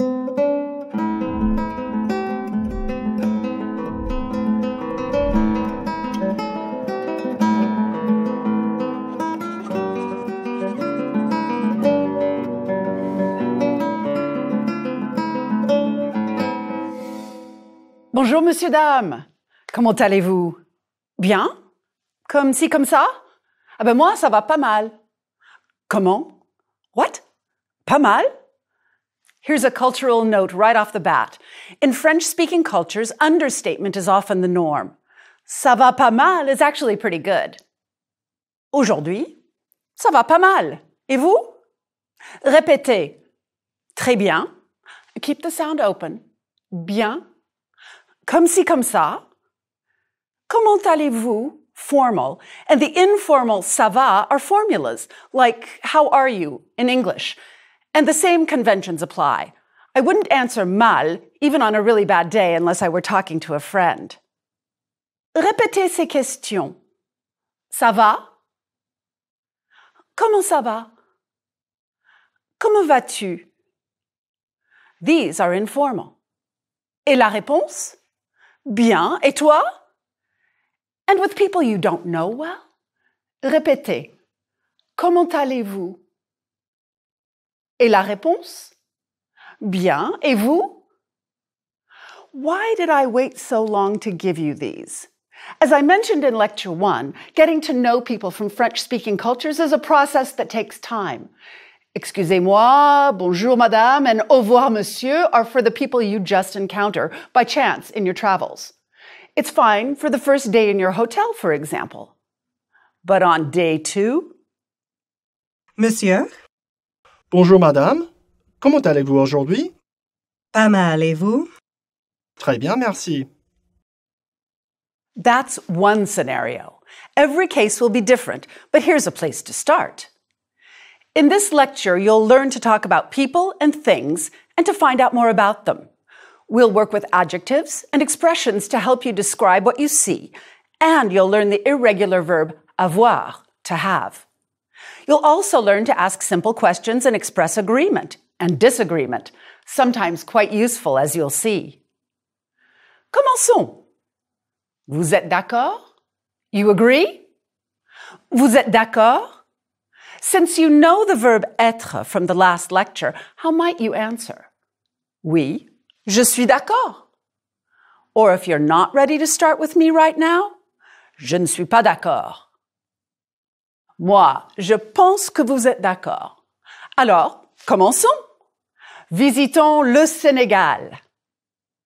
Bonjour, monsieur, dame. Comment allez-vous? Bien? Comme ci, comme ça? Ah ben moi, ça va pas mal. Comment? What? Pas mal? Here's a cultural note right off the bat. In French-speaking cultures, understatement is often the norm. Ça va pas mal is actually pretty good. Aujourd'hui, ça va pas mal. Et vous? Répétez. Très bien. Keep the sound open. Bien. Comme ci, comme ça. Comment allez-vous? Formal. And the informal ça va are formulas, like how are you in English. And the same conventions apply. I wouldn't answer mal, even on a really bad day, unless I were talking to a friend. Répétez ces questions. Ça va? Comment ça va? Comment vas-tu? These are informal. Et la réponse? Bien. Et toi? And with people you don't know well, répétez. Comment allez-vous? Et la réponse? Bien. Et vous? Why did I wait so long to give you these? As I mentioned in Lecture 1, getting to know people from French-speaking cultures is a process that takes time. Excusez-moi, bonjour madame, and au revoir monsieur are for the people you just encounter by chance in your travels. It's fine for the first day in your hotel, for example. But on day 2? Monsieur? Bonjour madame, comment allez-vous aujourd'hui? Pas mal, et vous? Très bien, merci. That's one scenario. Every case will be different, but here's a place to start. In this lecture, you'll learn to talk about people and things and to find out more about them. We'll work with adjectives and expressions to help you describe what you see, and you'll learn the irregular verb avoir, to have. You'll also learn to ask simple questions and express agreement and disagreement, sometimes quite useful, as you'll see. Commençons. Vous êtes d'accord? You agree? Vous êtes d'accord? Since you know the verb être from the last lecture, how might you answer? Oui, je suis d'accord. Or if you're not ready to start with me right now, je ne suis pas d'accord. Moi, je pense que vous êtes d'accord. Alors, commençons. Visitons le Sénégal.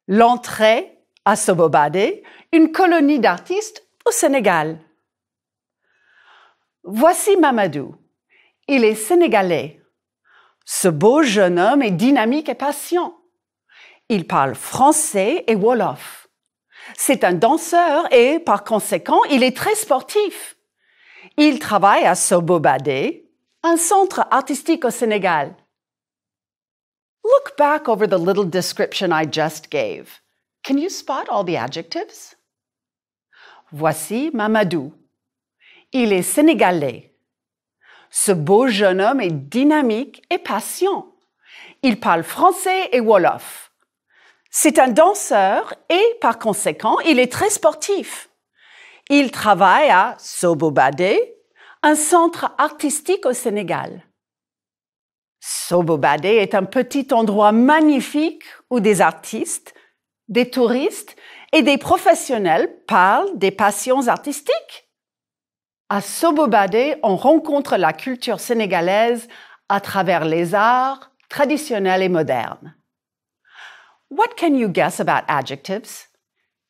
L'entrée à Sobobade, une colonie d'artistes au Sénégal. Voici Mamadou. Il est sénégalais. Ce beau jeune homme est dynamique et patient. Il parle français et wolof. C'est un danseur et, par conséquent, il est très sportif. Il travaille à Sobobade, un centre artistique au Sénégal. Look back over the little description I just gave. Can you spot all the adjectives? Voici Mamadou. Il est sénégalais. Ce beau jeune homme est dynamique et patient. Il parle français et wolof. C'est un danseur et, par conséquent, il est très sportif. Il travaille à Sobobade, un centre artistique au Sénégal. Sobobade est un petit endroit magnifique où des artistes, des touristes et des professionnels parlent des passions artistiques. À Sobobade, on rencontre la culture sénégalaise à travers les arts traditionnels et modernes. What can you guess about adjectives?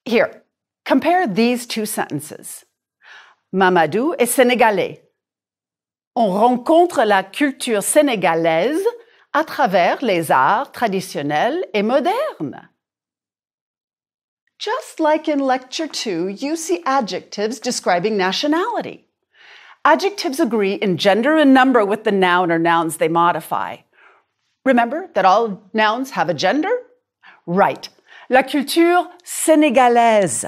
Here, compare these two sentences. Mamadou est sénégalais. On rencontre la culture sénégalaise à travers les arts traditionnels et modernes. Just like in Lecture 2, you see adjectives describing nationality. Adjectives agree in gender and number with the noun or nouns they modify. Remember that all nouns have a gender? Right. La culture sénégalaise.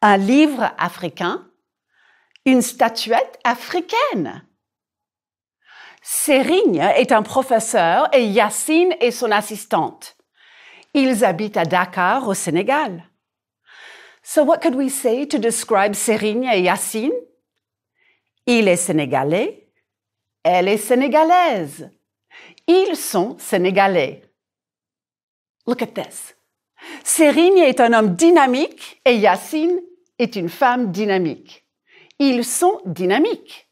Un livre africain. Une statuette africaine. Serigne est un professeur et Yacine est son assistante. Ils habitent à Dakar, au Sénégal. So what could we say to describe Serigne et Yacine? Il est sénégalais, elle est sénégalaise. Ils sont sénégalais. Look at this. Serigne est un homme dynamique et Yacine est une femme dynamique. Ils sont dynamiques.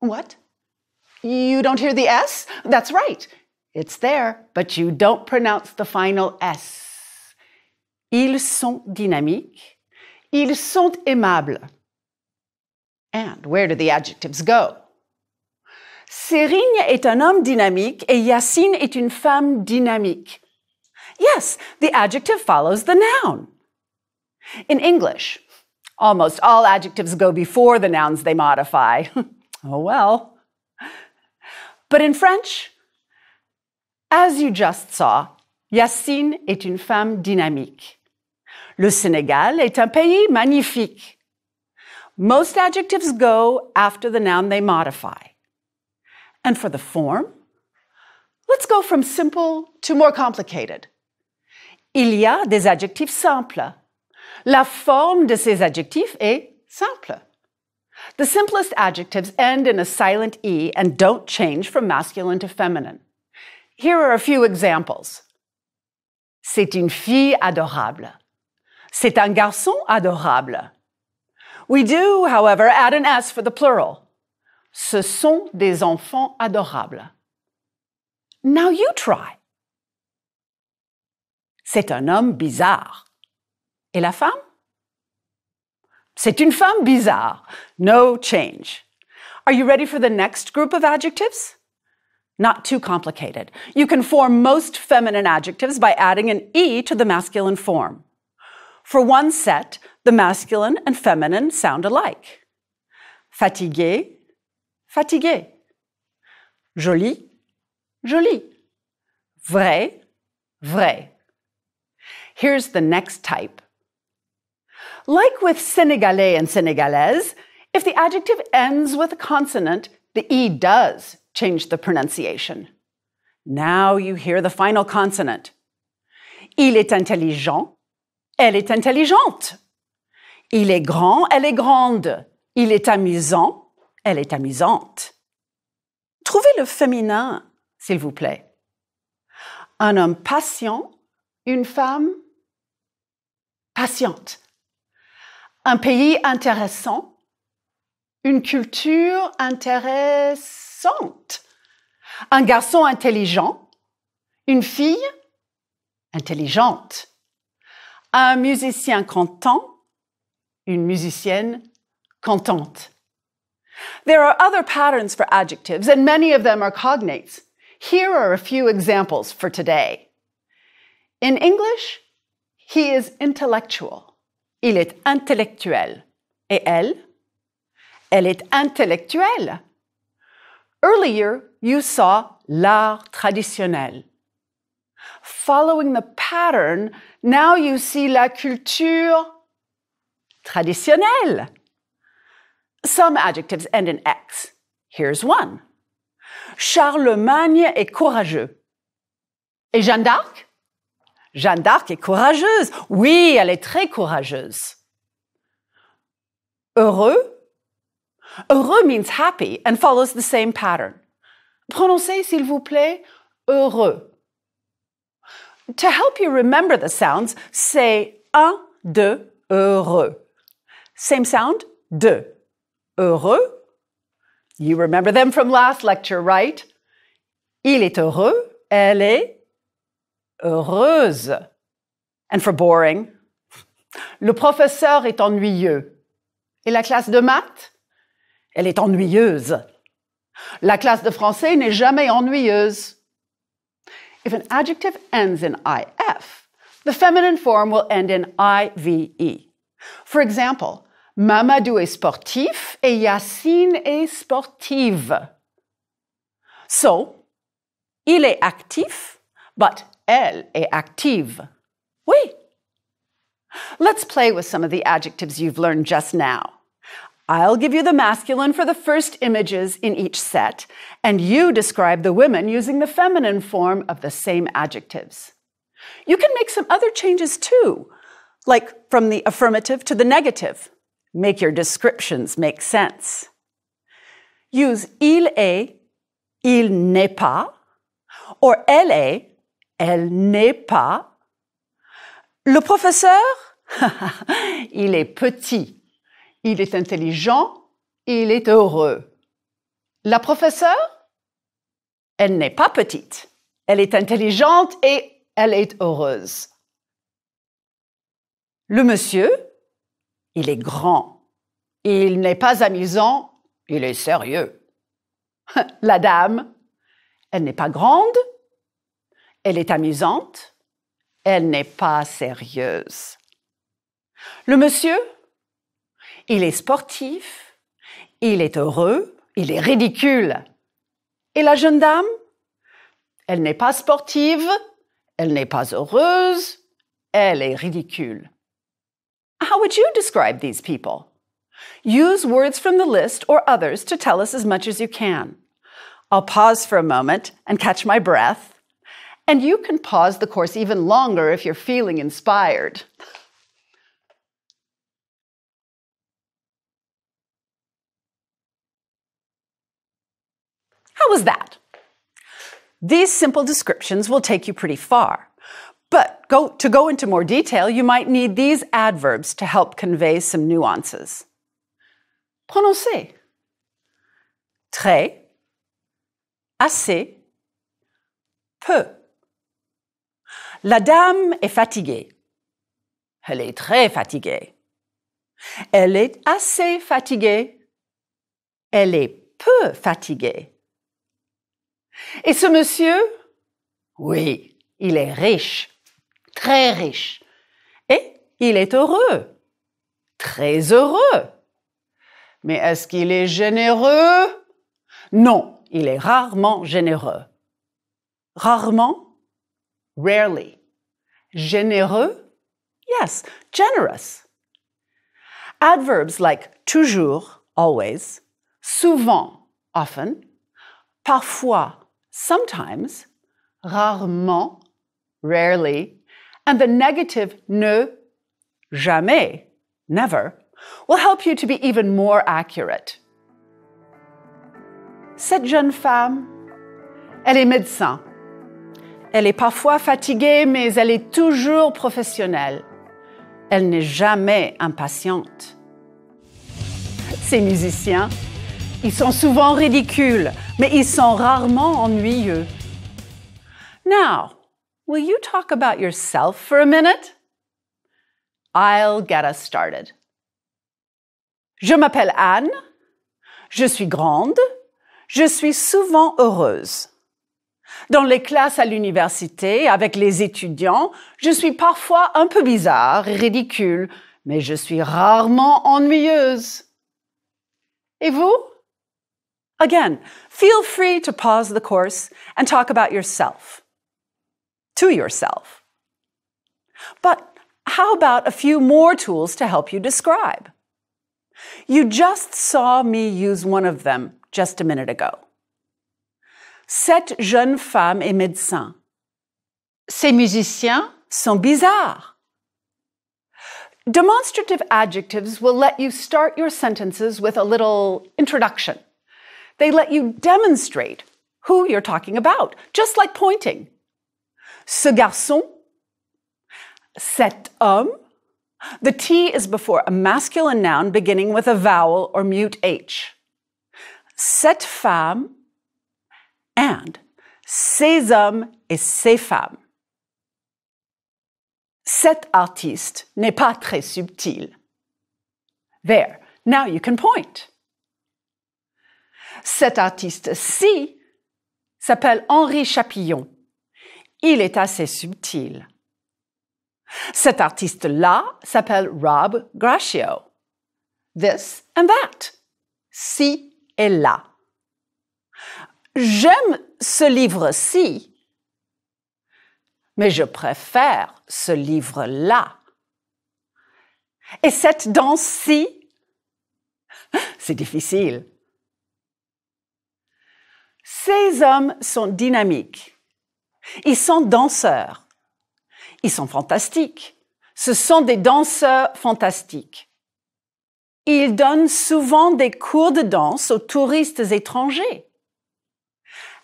What? You don't hear the S? That's right. It's there, but you don't pronounce the final S. Ils sont dynamiques. Ils sont aimables. And where do the adjectives go? Serigne est un homme dynamique et Yacine est une femme dynamique. Yes, the adjective follows the noun. In English, almost all adjectives go before the nouns they modify. Oh well. But in French, as you just saw, Yacine est une femme dynamique. Le Sénégal est un pays magnifique. Most adjectives go after the noun they modify. And for the form, let's go from simple to more complicated. Il y a des adjectifs simples. La forme de ces adjectifs est simple. The simplest adjectives end in a silent E and don't change from masculine to feminine. Here are a few examples. C'est une fille adorable. C'est un garçon adorable. We do, however, add an S for the plural. Ce sont des enfants adorables. Now you try. C'est un homme bizarre. Et la femme? C'est une femme bizarre. No change. Are you ready for the next group of adjectives? Not too complicated. You can form most feminine adjectives by adding an E to the masculine form. For one set, the masculine and feminine sound alike. Fatigué, fatigué. Joli, joli. Vrai, vrai. Here's the next type. Like with Sénégalais and Sénégalaise, if the adjective ends with a consonant, the E does change the pronunciation. Now you hear the final consonant. Il est intelligent, elle est intelligente. Il est grand, elle est grande. Il est amusant, elle est amusante. Trouvez le féminin, s'il vous plaît. Un homme patient, une femme patiente. Un pays intéressant, une culture intéressante. Un garçon intelligent, une fille intelligente. Un musicien content, une musicienne contente. There are other patterns for adjectives, and many of them are cognates. Here are a few examples for today. In English, he is intellectual. Il est intellectuel. Et elle? Elle est intellectuelle. Earlier, you saw l'art traditionnel. Following the pattern, now you see la culture traditionnelle. Some adjectives end in X. Here's one. Charlemagne est courageux. Et Jeanne d'Arc? Jeanne d'Arc est courageuse. Oui, elle est très courageuse. Heureux? Heureux means happy and follows the same pattern. Prononcez, s'il vous plaît, heureux. To help you remember the sounds, say un, deux, heureux. Same sound, deux. Heureux. You remember them from last lecture, right? Il est heureux. Elle est heureuse. And for boring, le professeur est ennuyeux. Et la classe de maths? Elle est ennuyeuse. La classe de français n'est jamais ennuyeuse. If an adjective ends in IF, the feminine form will end in IVE. For example, Mamadou est sportif et Yacine est sportive. So, il est actif, but elle est active. Oui. Let's play with some of the adjectives you've learned just now. I'll give you the masculine for the first images in each set, and you describe the women using the feminine form of the same adjectives. You can make some other changes too, like from the affirmative to the negative. Make your descriptions make sense. Use il est, il n'est pas, or elle est, elle n'est pas. Le professeur, il est petit. Il est intelligent, il est heureux. La professeure, elle n'est pas petite. Elle est intelligente et elle est heureuse. Le monsieur, il est grand. Il n'est pas amusant, il est sérieux. La dame, elle n'est pas grande, elle est amusante, elle n'est pas sérieuse. Le monsieur, il est sportif, il est heureux, il est ridicule. Et la jeune dame, elle n'est pas sportive, elle n'est pas heureuse, elle est ridicule. How would you describe these people? Use words from the list or others to tell us as much as you can. I'll pause for a moment and catch my breath, and you can pause the course even longer if you're feeling inspired. How was that? These simple descriptions will take you pretty far. But to go into more detail, you might need these adverbs to help convey some nuances. Prononcez. Très, assez, peu. La dame est fatiguée. Elle est très fatiguée. Elle est assez fatiguée. Elle est peu fatiguée. Et ce monsieur? Oui, il est riche, très riche. Et il est heureux, très heureux. Mais est-ce qu'il est généreux? Non, il est rarement généreux. Rarement? Rarely. Généreux? Yes, generous. Adverbs like toujours, always, souvent, often, parfois, sometimes, rarement, rarely, and the negative ne, jamais, never, will help you to be even more accurate. Cette jeune femme, elle est médecin. Elle est parfois fatiguée, mais elle est toujours professionnelle. Elle n'est jamais impatiente. Ces musiciens, ils sont souvent ridicules, mais ils sont rarement ennuyeux. Now, will you talk about yourself for a minute? I'll get us started. Je m'appelle Anne, je suis grande, je suis souvent heureuse. Dans les classes à l'université, avec les étudiants, je suis parfois un peu bizarre et ridicule, mais je suis rarement ennuyeuse. Et vous? Again, feel free to pause the course and talk about yourself. To yourself. But how about a few more tools to help you describe? You just saw me use one of them just a minute ago. Cette jeune femme est médecin. Ces musiciens sont bizarres. Demonstrative adjectives will let you start your sentences with a little introduction. They let you demonstrate who you're talking about, just like pointing. Ce garçon, cet homme. The T is before a masculine noun beginning with a vowel or mute H. Cette femme and ces hommes et ces femmes. Cet artiste n'est pas très subtil. There, now you can point. Cet artiste-ci s'appelle Henri Chapillon. Il est assez subtil. Cet artiste-là s'appelle Rob Gracio. This and that. Ci et là. J'aime ce livre-ci, mais je préfère ce livre-là. Et cette danse-ci, C'est difficile. Ces hommes sont dynamiques. Ils sont danseurs. Ils sont fantastiques. Ce sont des danseurs fantastiques. Ils donnent souvent des cours de danse aux touristes étrangers.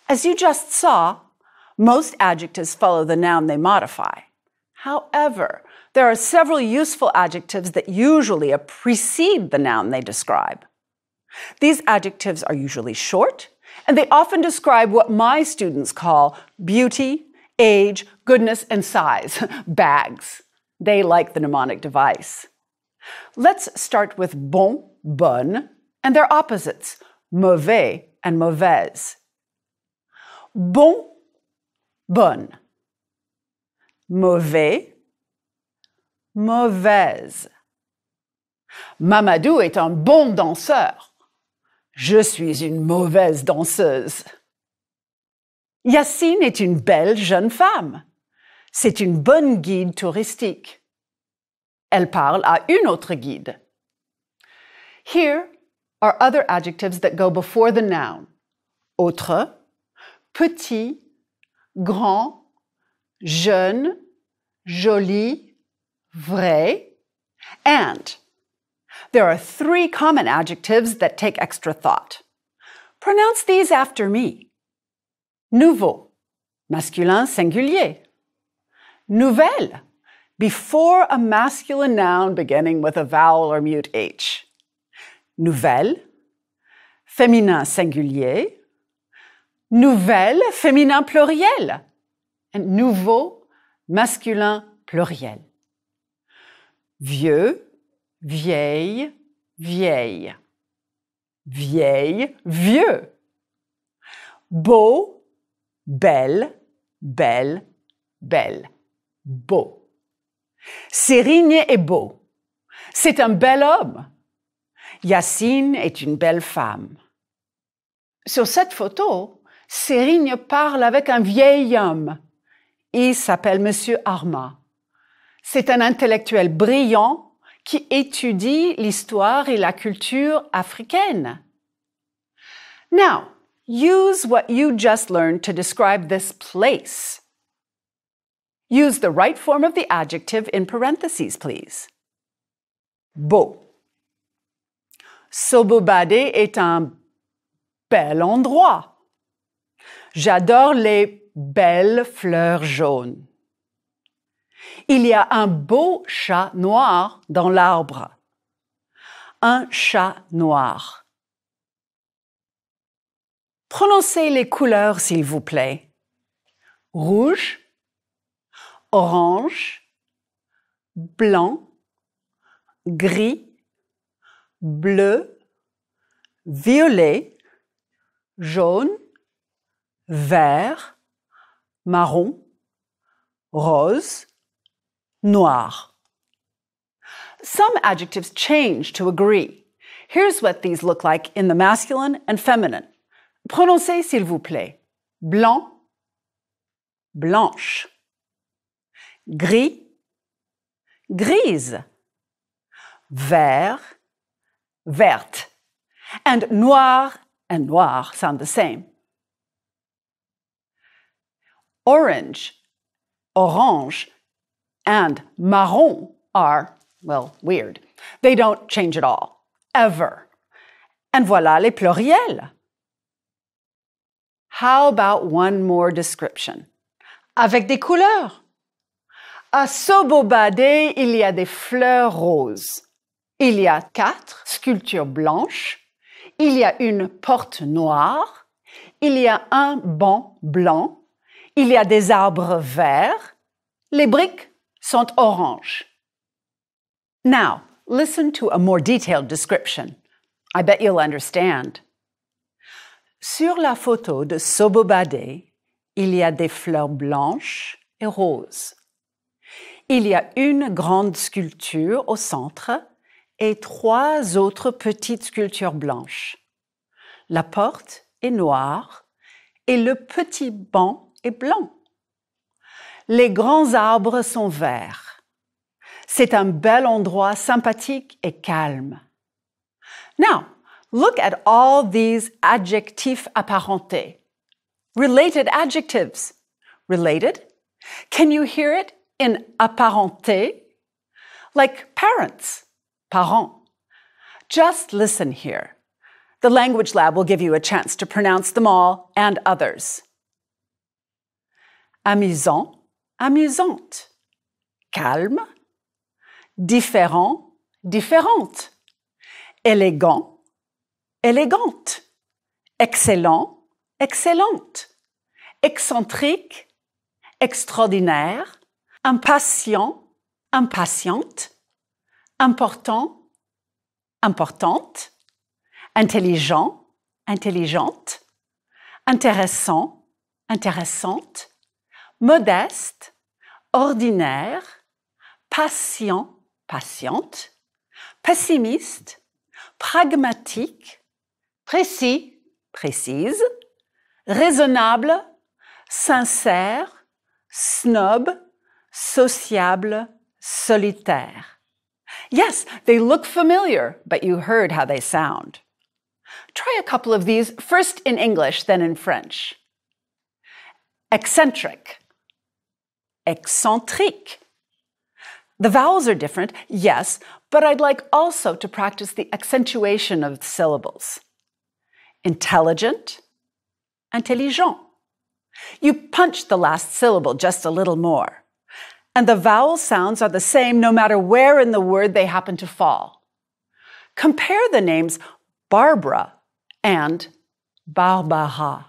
As you just saw, most adjectives follow the noun they modify. However, there are several useful adjectives that usually precede the noun they describe. These adjectives are usually short, and they often describe what my students call beauty, age, goodness, and size, bags. They like the mnemonic device. Let's start with bon, bonne, and their opposites, mauvais and mauvaise. Bon, bonne. Mauvais, mauvaise. Mamadou est un bon danseur. Je suis une mauvaise danseuse. Yacine est une belle jeune femme. C'est une bonne guide touristique. Elle parle à une autre guide. Here are other adjectives that go before the noun. Autre, petit, grand, jeune, joli, vrai, and. There are 3 common adjectives that take extra thought. Pronounce these after me. Nouveau, masculin singulier. Nouvelle, before a masculine noun beginning with a vowel or mute H. Nouvelle, féminin singulier. Nouvelle, féminin pluriel. And nouveau, masculin pluriel. Vieux, vieille, vieille. Vieille, vieux. Beau, belle, belle, belle. Beau. Sérigne est beau. C'est un bel homme. Yacine est une belle femme. Sur cette photo, Sérigne parle avec un vieil homme. Il s'appelle Monsieur Arma. C'est un intellectuel brillant qui étudie l'histoire et la culture africaine. Now, use what you just learned to describe this place. Use the right form of the adjective in parentheses, please. Beau. Sobobade est un bel endroit. J'adore les belles fleurs jaunes. Il y a un beau chat noir dans l'arbre. Un chat noir. Prononcez les couleurs, s'il vous plaît. Rouge, orange, blanc, gris, bleu, violet, jaune, vert, marron, rose, noir. Some adjectives change to agree. Here's what these look like in the masculine and feminine. Prononcez, s'il vous plaît. Blanc, blanche. Gris, grise. Vert, verte. And noir sound the same. Orange, orange, and marron are, well, weird. They don't change at all, ever. And voilà les pluriels. How about one more description? Avec des couleurs. À Sobobade, il y a des fleurs roses. Il y a 4 sculptures blanches. Il y a une porte noire. Il y a un banc blanc. Il y a des arbres verts. Les briques sont oranges. Now, listen to a more detailed description. I bet you'll understand. Sur la photo de Sobobade, il y a des fleurs blanches et roses. Il y a une grande sculpture au centre et 3 autres petites sculptures blanches. La porte est noire et le petit banc est blanc. Les grands arbres sont verts. C'est un bel endroit sympathique et calme. Now, Look at all these adjectifs apparentés. Related adjectives. Related? Can you hear it in apparenté? Like parents, parents. Just listen here. The Language Lab will give you a chance to pronounce them all and others. Amusant, amusante. Calme. Différent, différente. Élégant, élégante. Excellent, excellente. Excentrique, extraordinaire. Impatient, impatiente. Important, importante. Intelligent, intelligente. Intéressant, intéressante. Modeste, ordinaire. Patient, patiente. Pessimiste, pragmatique. Précis, précise. Raisonnable, sincère. Snob, sociable, solitaire. Yes, they look familiar, but you heard how they sound. Try a couple of these, first in English, then in French. Eccentric. Excentrique. The vowels are different, yes, but I'd like also to practice the accentuation of the syllables. Intelligent, intelligent. You punch the last syllable just a little more. And the vowel sounds are the same no matter where in the word they happen to fall. Compare the names Barbara and Barbara.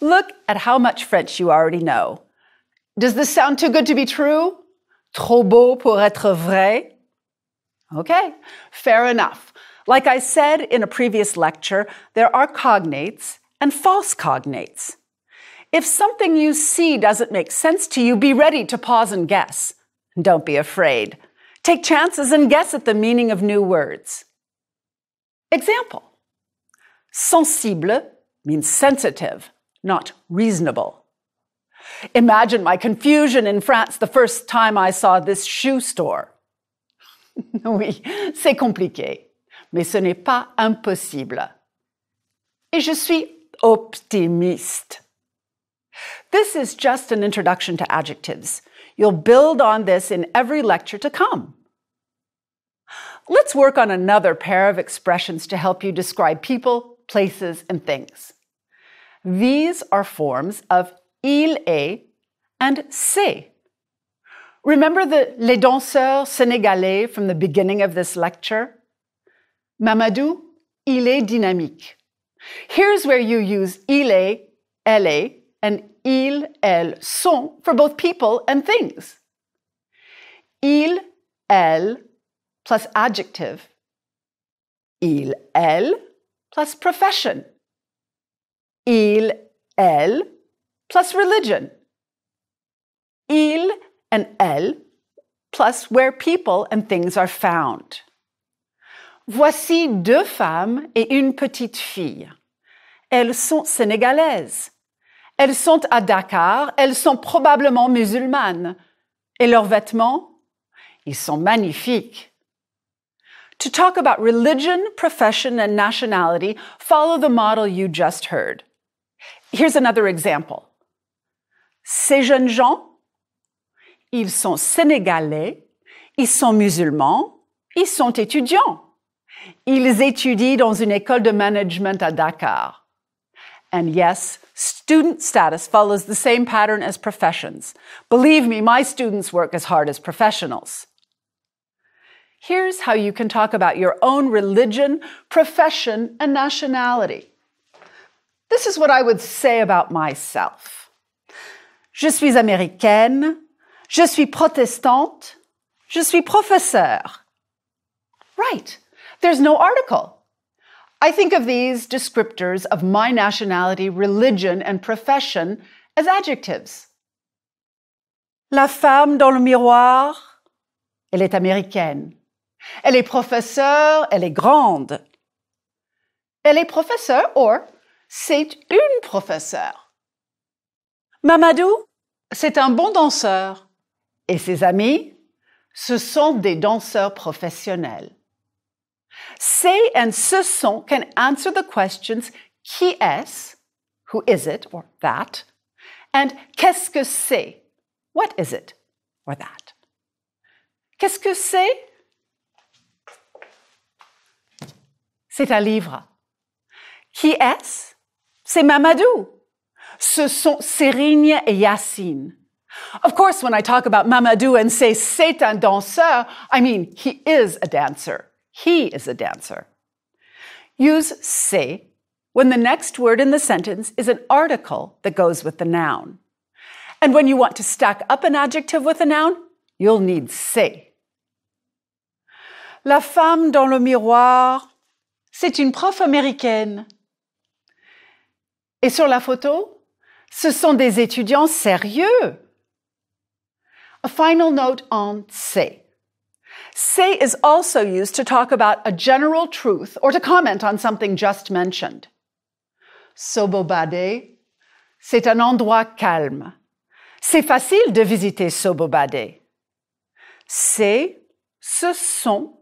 Look at how much French you already know. Does this sound too good to be true? Trop beau pour être vrai? Okay, fair enough. Like I said in a previous lecture, there are cognates and false cognates. If something you see doesn't make sense to you, be ready to pause and guess. Don't be afraid. Take chances and guess at the meaning of new words. Example. Sensible means sensitive, not reasonable. Imagine my confusion in France the first time I saw this shoe store. Oui, c'est compliqué, mais ce n'est pas impossible. Et je suis optimiste. This is just an introduction to adjectives. You'll build on this in every lecture to come. Let's work on another pair of expressions to help you describe people, places, and things. These are forms of il est and c'est. Remember les danseurs sénégalais from the beginning of this lecture? Mamadou, il est dynamique. Here's where you use il est, elle est, and il, elle, sont for both people and things. Il, elle, plus adjective. Il, elle, plus profession. Il, elle, plus religion. Il and elle, plus where people and things are found. Voici deux femmes et une petite fille. Elles sont sénégalaises. Elles sont à Dakar, elles sont probablement musulmanes. Et leurs vêtements? Ils sont magnifiques. To talk about religion, profession, and nationality, follow the model you just heard. Here's another example. Ces jeunes gens, ils sont sénégalais, ils sont musulmans, ils sont étudiants. Ils étudient dans une école de management à Dakar. And yes, student status follows the same pattern as professions. Believe me, my students work as hard as professionals. Here's how you can talk about your own religion, profession, and nationality. This is what I would say about myself. Je suis américaine, je suis protestante, je suis professeur. Right, there's no article. I think of these descriptors of my nationality, religion, and profession as adjectives. La femme dans le miroir, elle est américaine. Elle est professeure, elle est grande. Elle est professeure or c'est une professeure. Mamadou, c'est un bon danseur. Et ses amis, ce sont des danseurs professionnels. C'est and ce sont can answer the questions qui est, who is it or that, and qu'est-ce que c'est, what is it or that. Qu'est-ce que c'est? C'est un livre. Qui est-ce? C'est Mamadou. Ce sont Serigne et Yacine. Of course, when I talk about Mamadou and say c'est un danseur, I mean he is a dancer. He is a dancer. Use c'est when the next word in the sentence is an article that goes with the noun. And when you want to stack up an adjective with a noun, you'll need c'est. La femme dans le miroir, c'est une prof américaine. Et sur la photo, ce sont des étudiants sérieux. A final note on c'est. C'est is also used to talk about a general truth or to comment on something just mentioned. Sobobade, c'est un endroit calme. C'est facile de visiter Sobobade. C'est, ce sont,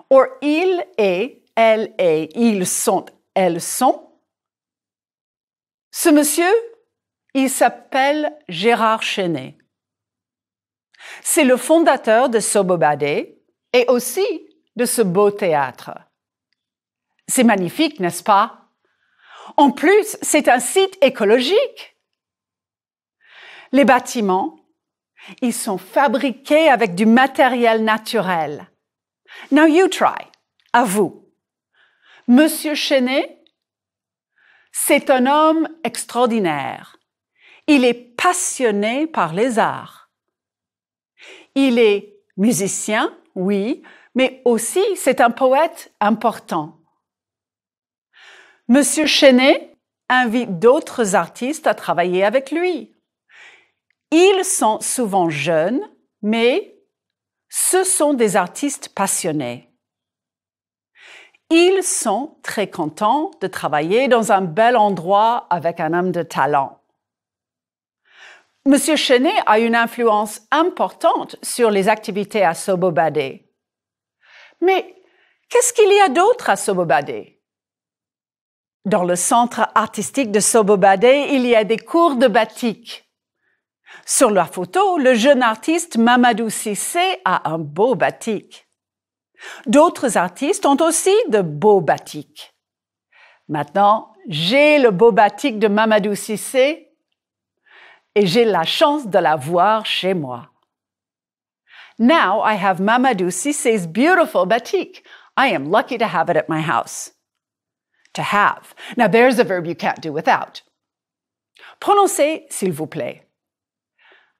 or il est, elle est, ils sont, elles sont. Ce monsieur, il s'appelle Gérard Chenet. C'est le fondateur de Sobobade et aussi de ce beau théâtre. C'est magnifique, n'est-ce pas? En plus, c'est un site écologique. Les bâtiments, ils sont fabriqués avec du matériel naturel. Now you try. À vous. Monsieur Chenet, c'est un homme extraordinaire. Il est passionné par les arts. Il est musicien, oui, mais aussi c'est un poète important. Monsieur Chenet invite d'autres artistes à travailler avec lui. Ils sont souvent jeunes, mais ce sont des artistes passionnés. Ils sont très contents de travailler dans un bel endroit avec un homme de talent. Monsieur Chenet a une influence importante sur les activités à Sobobade. Mais qu'est-ce qu'il y a d'autre à Sobobade? Dans le centre artistique de Sobobade, il y a des cours de batik. Sur la photo, le jeune artiste Mamadou Cissé a un beau batik. D'autres artistes ont aussi de beaux batiks. Maintenant, j'ai le beau batik de Mamadou Cissé et j'ai la chance de l'avoir chez moi. Now I have Mamadou Cissé's beautiful batik. I am lucky to have it at my house. To have. Now there's a verb you can't do without. Prononcez, s'il vous plaît.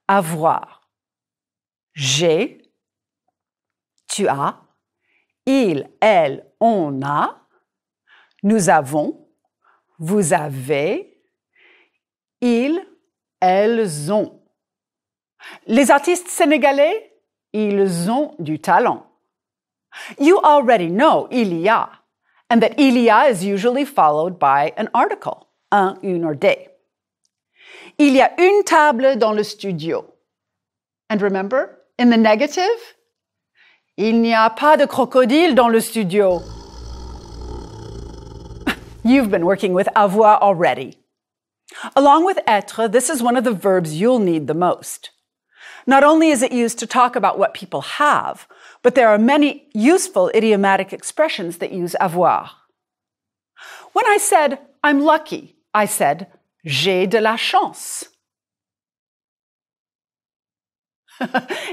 Avoir. J'ai. Tu as. Il, elle, on a. Nous avons. Vous avez. Ils, elles ont. Les artistes sénégalais, ils ont du talent. You already know il y a, and that il y a is usually followed by an article, un, une or des. Il y a une table dans le studio. And remember, in the negative, il n'y a pas de crocodile dans le studio. You've been working with avoir already. Along with être, this is one of the verbs you'll need the most. Not only is it used to talk about what people have, but there are many useful idiomatic expressions that use avoir. When I said, I'm lucky, I said, j'ai de la chance.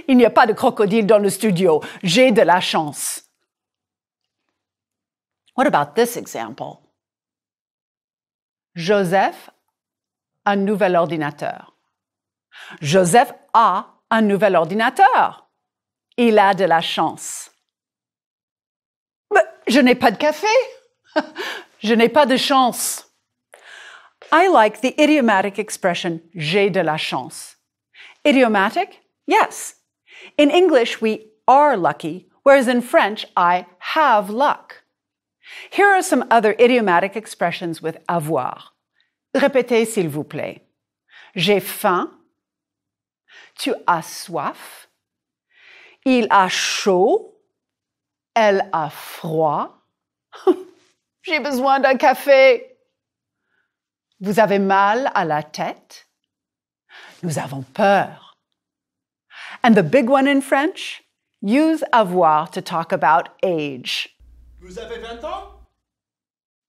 Il n'y a pas de crocodile dans le studio. J'ai de la chance. What about this example? Joseph a un nouvel ordinateur. Joseph a un nouvel ordinateur. Il a de la chance. Mais je n'ai pas de café. Je n'ai pas de chance. I like the idiomatic expression j'ai de la chance. Idiomatic? Yes. In English, we are lucky, whereas in French, I have luck. Here are some other idiomatic expressions with avoir. Répétez, s'il vous plaît. J'ai faim. Tu as soif. Il a chaud. Elle a froid. J'ai besoin d'un café. Vous avez mal à la tête? Nous avons peur. And the big one in French, use avoir to talk about age. Vous avez 20 ans?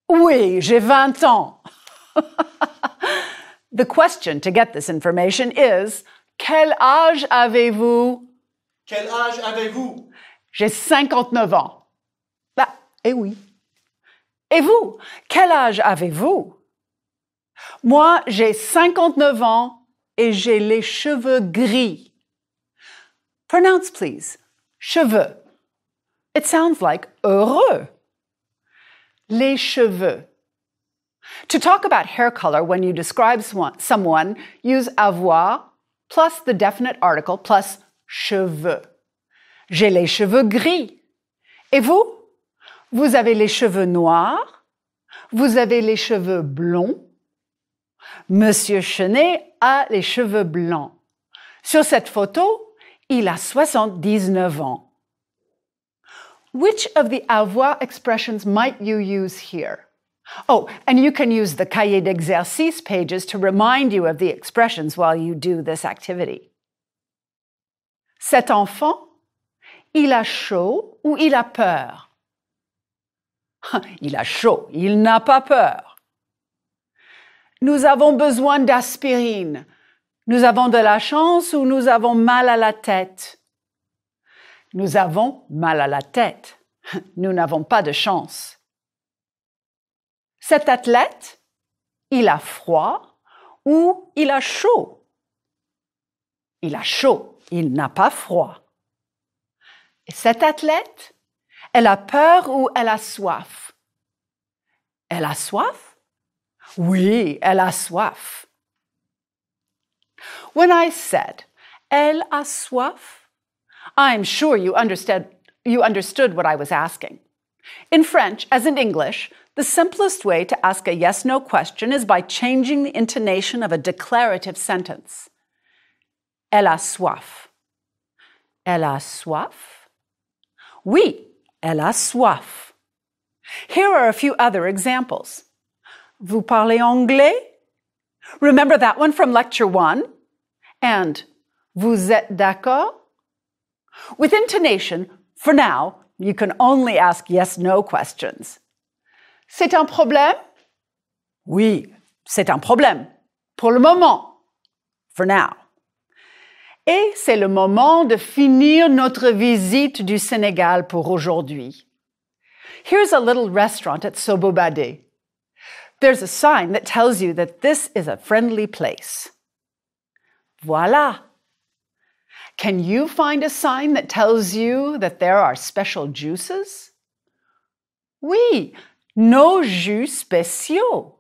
Oui, j'ai 20 ans. The question to get this information is, quel âge avez-vous? Quel âge avez-vous? J'ai 59 ans. Bah, eh oui. Et vous, quel âge avez-vous? Moi, j'ai 59 ans et j'ai les cheveux gris. Pronounce, please. Cheveux. It sounds like heureux. Les cheveux. To talk about hair color when you describe someone, use avoir plus the definite article plus cheveux. J'ai les cheveux gris. Et vous? Vous avez les cheveux noirs? Vous avez les cheveux blonds? Monsieur Chenet a les cheveux blancs. Sur cette photo, il a 79 ans. Which of the avoir expressions might you use here? Oh, and you can use the cahier d'exercice pages to remind you of the expressions while you do this activity. Cet enfant, il a chaud ou il a peur? Il a chaud, il n'a pas peur. Nous avons besoin d'aspirine. Nous avons de la chance ou nous avons mal à la tête? Nous avons mal à la tête. Nous n'avons pas de chance. Cet athlète, il a froid ou il a chaud? Il a chaud, il n'a pas froid. Et cette athlète, elle a peur ou elle a soif? Elle a soif? Oui, elle a soif. When I said, elle a soif, I'm sure you understood what I was asking. In French, as in English, the simplest way to ask a yes-no question is by changing the intonation of a declarative sentence. Elle a soif. Elle a soif? Oui, elle a soif. Here are a few other examples. Vous parlez anglais? Remember that one from lecture 1? And vous êtes d'accord? With intonation, for now, you can only ask yes-no questions. C'est un problème? Oui, c'est un problème. Pour le moment. For now. Et c'est le moment de finir notre visite du Sénégal pour aujourd'hui. Here's a little restaurant at Sobobade. There's a sign that tells you that this is a friendly place. Voilà. Can you find a sign that tells you that there are special juices? Oui, nos jus spéciaux.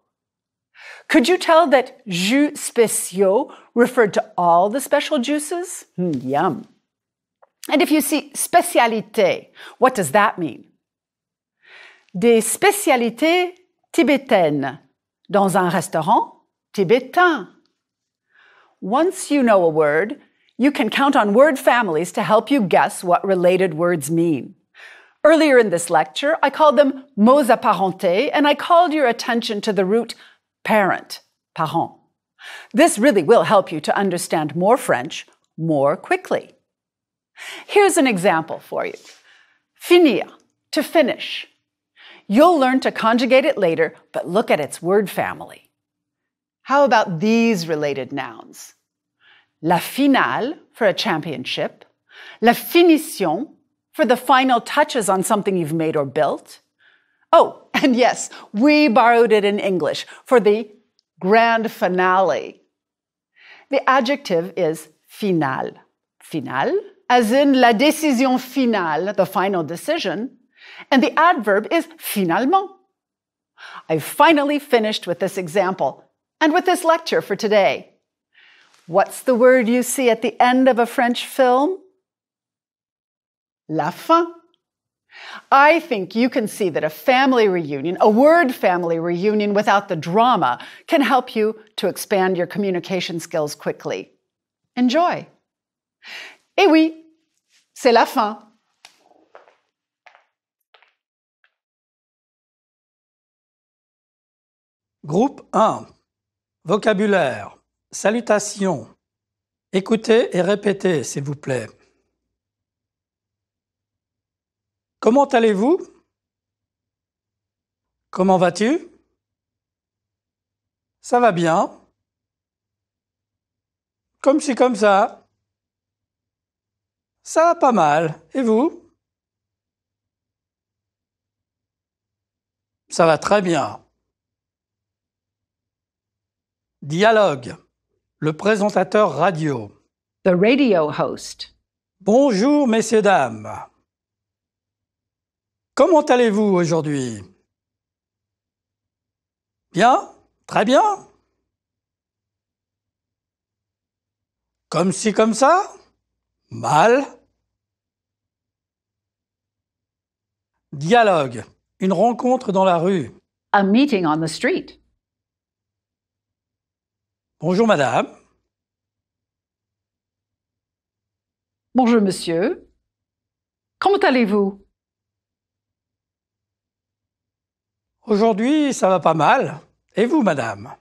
Could you tell that jus spéciaux referred to all the special juices? Yum. And if you see spécialité, what does that mean? Des spécialités tibétaines dans un restaurant tibétain. Once you know a word, you can count on word families to help you guess what related words mean. Earlier in this lecture, I called them mots apparentés, and I called your attention to the root parent, parent. This really will help you to understand more French more quickly. Here's an example for you. Finir, to finish. You'll learn to conjugate it later, but look at its word family. How about these related nouns? La finale, for a championship. La finition, for the final touches on something you've made or built. Oh, and yes, we borrowed it in English for the grand finale. The adjective is final. Final, as in la décision finale, the final decision. And the adverb is finalement. I've finally finished with this example and with this lecture for today. What's the word you see at the end of a French film? La fin. I think you can see that a family reunion, a word family reunion without the drama, can help you to expand your communication skills quickly. Enjoy. Eh oui, c'est la fin. Groupe 1. Vocabulaire. Salutations. Écoutez et répétez, s'il vous plaît. Comment allez-vous? Comment vas-tu? Ça va bien. Comme ci, comme ça. Ça va pas mal. Et vous? Ça va très bien. Dialogue. Le présentateur radio. The radio host. Bonjour, messieurs, dames. Comment allez-vous aujourd'hui? Bien? Très bien? Comme ci, comme ça? Mal? Dialogue. Une rencontre dans la rue. A meeting on the street. Bonjour, madame. Bonjour, monsieur. Comment allez-vous? Aujourd'hui, ça va pas mal. Et vous, madame?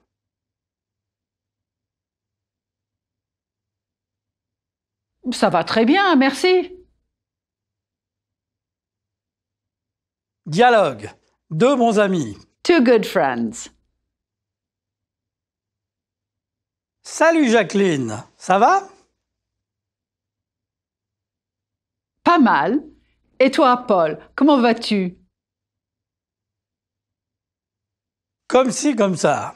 Ça va très bien, merci. Dialogue. Deux bons amis. Two good friends. Salut, Jacqueline. Ça va? Pas mal. Et toi, Paul, comment vas-tu? Comme ci, comme ça.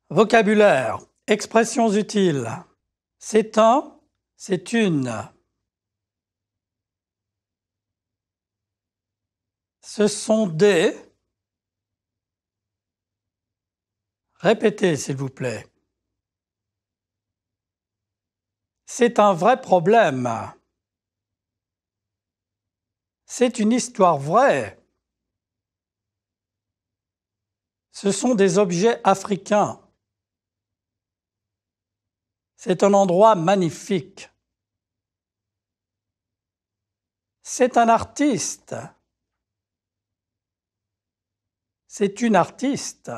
Vocabulaire. Expressions utiles. C'est un, c'est une. Ce sont des. Répétez, s'il vous plaît. C'est un vrai problème. C'est une histoire vraie. Ce sont des objets africains. C'est un endroit magnifique. C'est un artiste. C'est une artiste.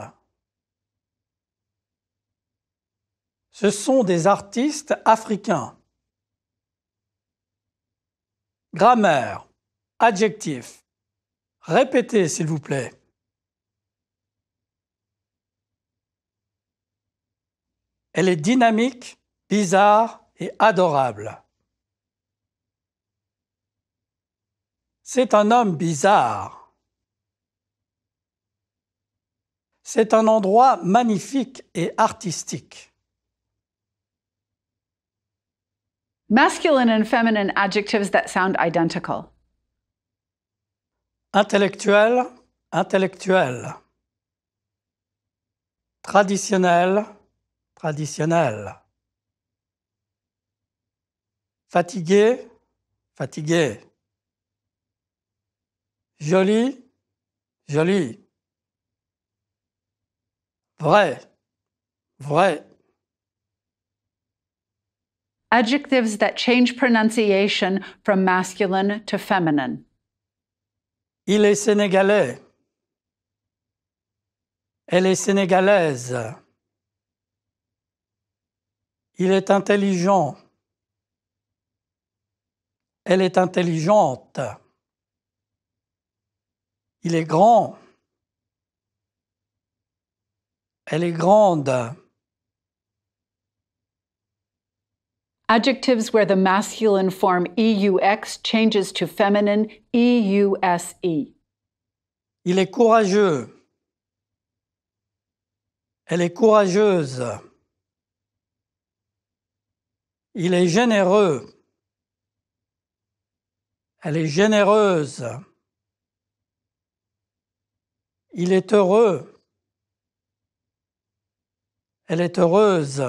Ce sont des artistes africains. Grammaire. Adjectif. Répétez, s'il vous plaît. Elle est dynamique, bizarre et adorable. C'est un homme bizarre. C'est un endroit magnifique et artistique. Masculine and feminine adjectives that sound identical. Intellectuel, intellectuel. Traditionnel, traditionnel. Fatigué, fatigué. Joli, joli. Vrai, vrai. Adjectives that change pronunciation from masculine to feminine. Il est sénégalais. Elle est sénégalaise. Il est intelligent. Elle est intelligente. Il est grand. Elle est grande. Adjectives where the masculine form EUX changes to feminine EUSE. Il est courageux. Elle est courageuse. Il est généreux. Elle est généreuse. Il est heureux. Elle est heureuse.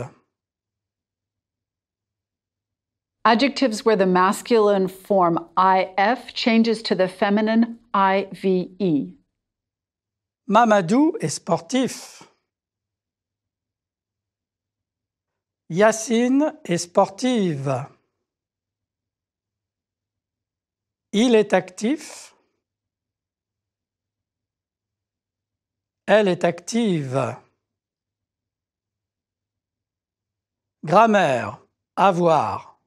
Adjectives where the masculine form IF changes to the feminine IVE. Mamadou est sportif. Yacine est sportive. Il est actif. Elle est active. Grammaire, avoir.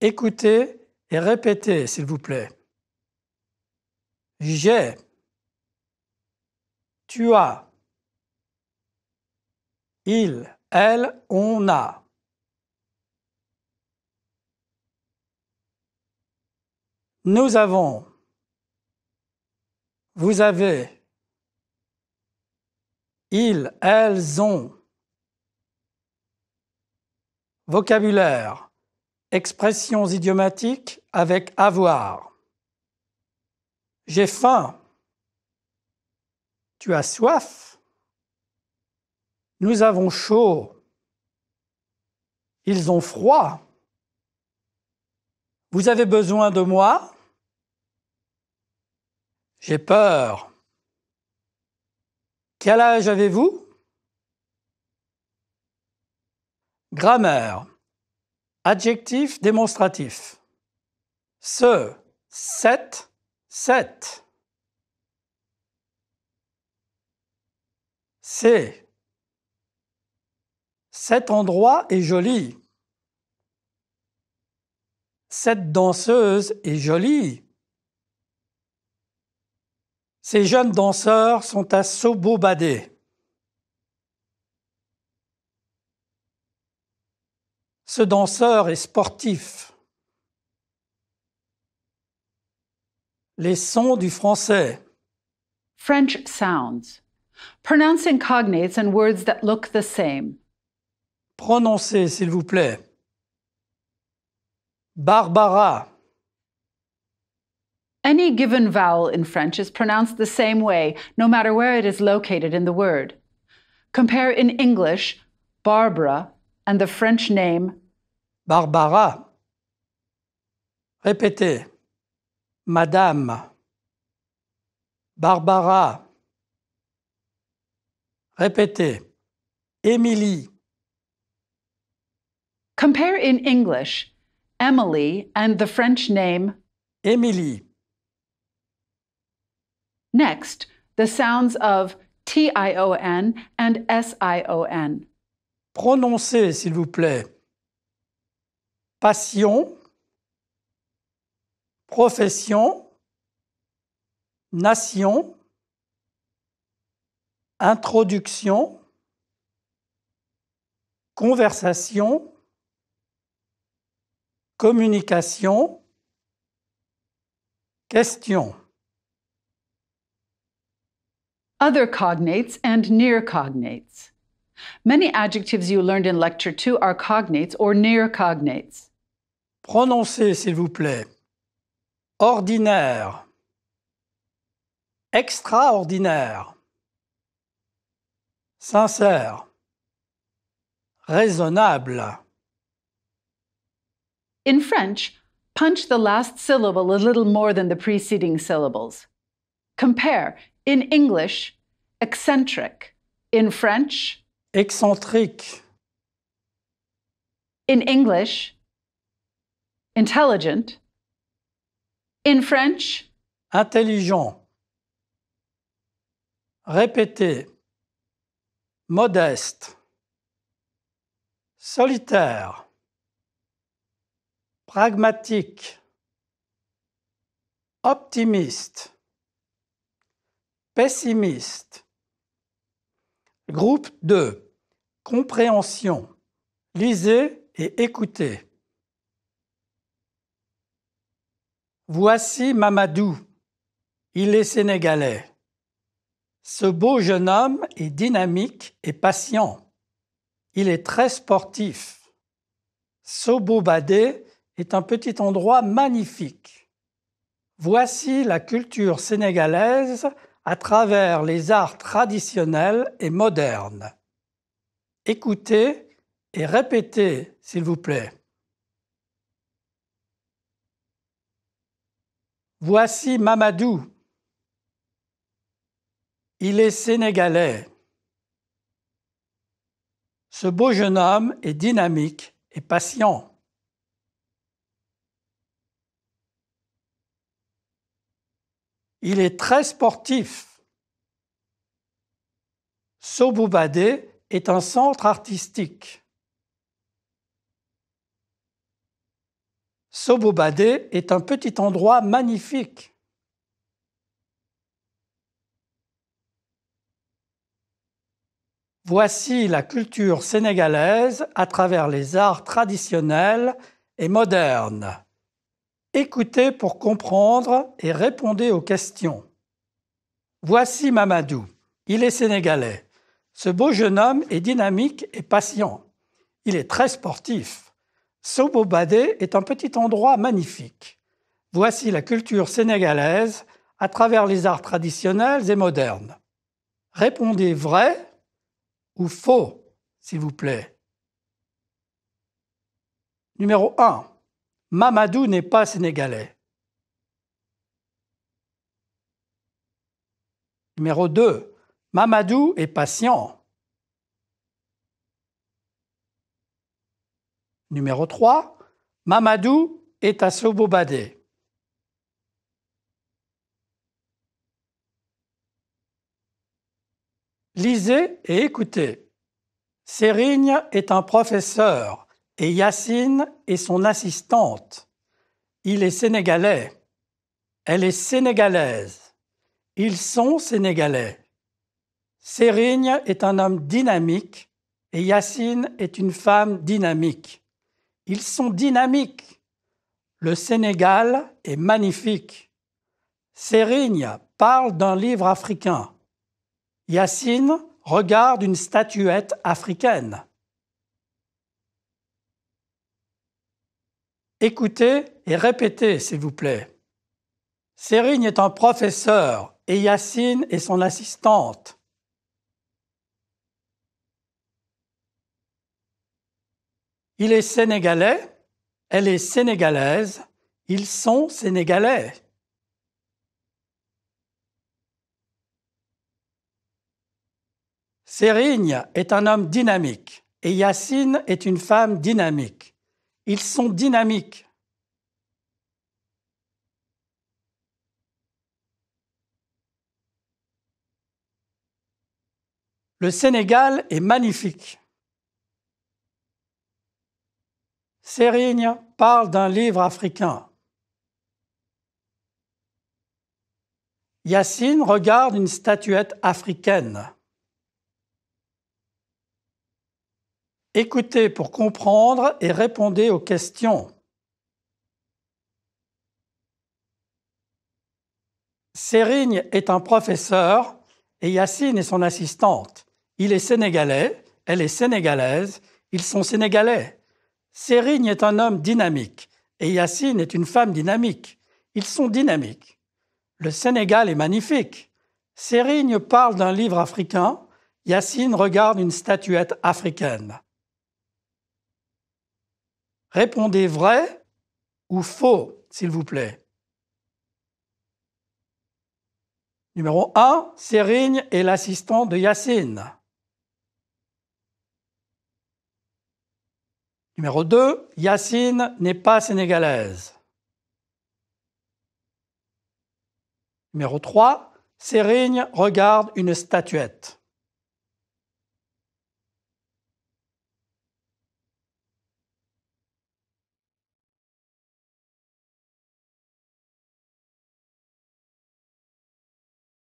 Écoutez et répétez, s'il vous plaît. J'ai. Tu as. Il, elle, on a. Nous avons. Vous avez. Ils, elles ont. Vocabulaire. Expressions idiomatiques avec avoir. J'ai faim. Tu as soif. Nous avons chaud. Ils ont froid. Vous avez besoin de moi? J'ai peur. Quel âge avez-vous? Grammaire. Adjectif démonstratif. Ce, cette, cette. C'est. Cet endroit est joli. Cette danseuse est jolie. Ces jeunes danseurs sont à Sobo-Badé. Ce danseur est sportif. Les sons du français. French sounds. Pronouncing cognates and words that look the same. Prononcez, s'il vous plaît. Barbara. Any given vowel in French is pronounced the same way, no matter where it is located in the word. Compare in English, Barbara, and the French name Barbara. Répétez. Madame. Barbara. Répétez. Émilie. Compare in English, Emily and the French name. Émilie. Next, the sounds of T-I-O-N and S-I-O-N. Prononcez, s'il vous plaît. Passion. Profession. Nation. Introduction. Conversation. Communication. Question. Other cognates and near cognates. Many adjectives you learned in Lecture 2 are cognates or near cognates. Prononcez, s'il vous plaît. Ordinaire. Extraordinaire. Sincère. Raisonnable. In French, punch the last syllable a little more than the preceding syllables. Compare, in English, eccentric. In French, Excentrique. in English, intelligent. In French, Intelligent. Répétez. Modeste. Solitaire. Pragmatique. Optimiste. Pessimiste. Groupe 2. Compréhension. Lisez et écoutez. Voici Mamadou. Il est sénégalais. Ce beau jeune homme est dynamique et patient. Il est très sportif. Sobo-Badé est un petit endroit magnifique. Voici la culture sénégalaise à travers les arts traditionnels et modernes. Écoutez et répétez, s'il vous plaît. Voici Mamadou. Il est sénégalais. Ce beau jeune homme est dynamique et patient. Il est très sportif. Sobobadé est un centre artistique. Sobobadé est un petit endroit magnifique. Voici la culture sénégalaise à travers les arts traditionnels et modernes. Écoutez pour comprendre et répondez aux questions. Voici Mamadou. Il est sénégalais. Ce beau jeune homme est dynamique et patient. Il est très sportif. Sobobadé est un petit endroit magnifique. Voici la culture sénégalaise à travers les arts traditionnels et modernes. Répondez vrai ou faux, s'il vous plaît. Numéro 1. Mamadou n'est pas sénégalais. Numéro 2. Mamadou est patient. Numéro 3. Mamadou est à Sobobadé. Lisez et écoutez. Serigne est un professeur et Yacine est son assistante. Il est sénégalais. Elle est sénégalaise. Ils sont sénégalais. Serigne est un homme dynamique et Yacine est une femme dynamique. Ils sont dynamiques. Le Sénégal est magnifique. Serigne parle d'un livre africain. Yacine regarde une statuette africaine. Écoutez et répétez, s'il vous plaît. Serigne est un professeur et Yacine est son assistante. Il est sénégalais, elle est sénégalaise, ils sont sénégalais. Serigne est un homme dynamique et Yacine est une femme dynamique. Ils sont dynamiques. Le Sénégal est magnifique. Serigne parle d'un livre africain. Yacine regarde une statuette africaine. Écoutez pour comprendre et répondez aux questions. Serigne est un professeur et Yacine est son assistante. Il est sénégalais, elle est sénégalaise, ils sont sénégalais. Serigne est un homme dynamique et Yacine est une femme dynamique. Ils sont dynamiques. Le Sénégal est magnifique. Serigne parle d'un livre africain, Yacine regarde une statuette africaine. Répondez vrai ou faux, s'il vous plaît. Numéro 1, Serigne est l'assistant de Yacine. Numéro 2, Yacine n'est pas sénégalaise. Numéro 3, Serigne regarde une statuette.